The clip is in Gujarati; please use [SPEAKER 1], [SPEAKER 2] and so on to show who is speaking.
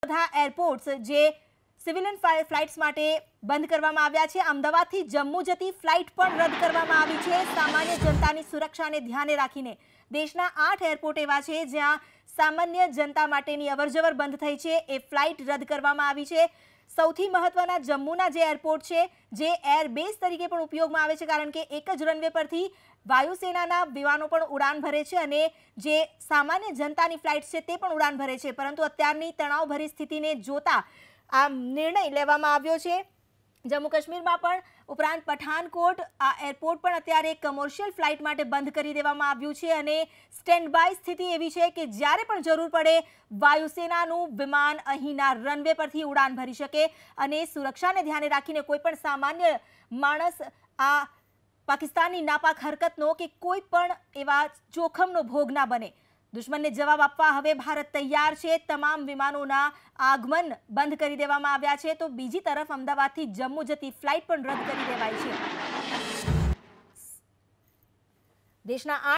[SPEAKER 1] બધા એરપોર્ટ્સ જે સિવિલિયન ફ્લાઇટ્સ માટે બંધ કરવામાં આવ્યા છે. અમદાવાદથી જમ્મુ જતી ફ્લાઇટ પણ રદ કરવામાં આવી છે. સામાન્ય જનતાની સુરક્ષાને ધ્યાને રાખીને દેશના 8 એરપોર્ટ એવા છે જ્યાં સામાન્ય જનતા માટેની અવરજવર બંધ થઈ છે. એ ફ્લાઇટ રદ કરવામાં આવી છે. સૌથી મહત્વના જમ્મુના જે એરપોર્ટ છે જે એરબેઝ તરીકે પણ ઉપયોગમાં આવે છે, કારણ કે એક જ રનવે પરથી વાયુસેનાના વિમાનો પણ ઉડાન ભરે છે અને જે સામાન્ય જનતાની ફ્લાઇટ છે તે પણ ઉડાન ભરે છે. પરંતુ અત્યારની તણાવભરી સ્થિતિને જોતા આ નિર્ણય લેવામાં આવ્યો છે. જમ્મુ કાશ્મીરમાં પણ ઉપરાંત પઠાનકોટ આ એરપોર્ટ પણ અત્યારે કમર્શિયલ ફ્લાઇટ માટે બંધ કરી દેવામાં આવ્યું છે અને સ્ટેન્ડ બાય સ્થિતિ એવી છે કે જ્યારે પણ જરૂર પડે વાયુસેનાનું વિમાન અહીંના રનવે પરથી ઉડાન ભરી શકે અને સુરક્ષાને ધ્યાને રાખીને કોઈ પણ સામાન્ય માણસ આ પાકિસ્તાનની નાપાક હરકતનો કે કોઈ પણ એવા જોખમનો ભોગ ના બને. દુશ્મનને જવાબ આપવા હવે ભારત તૈયાર છે. તમામ વિમાનોના આગમન બંધ કરી દેવામાં આવ્યા છે. તો બીજી તરફ અમદાવાદથી જમ્મુ જતી ફ્લાઇટ પણ રદ કરી દેવાઈ છે. દેશના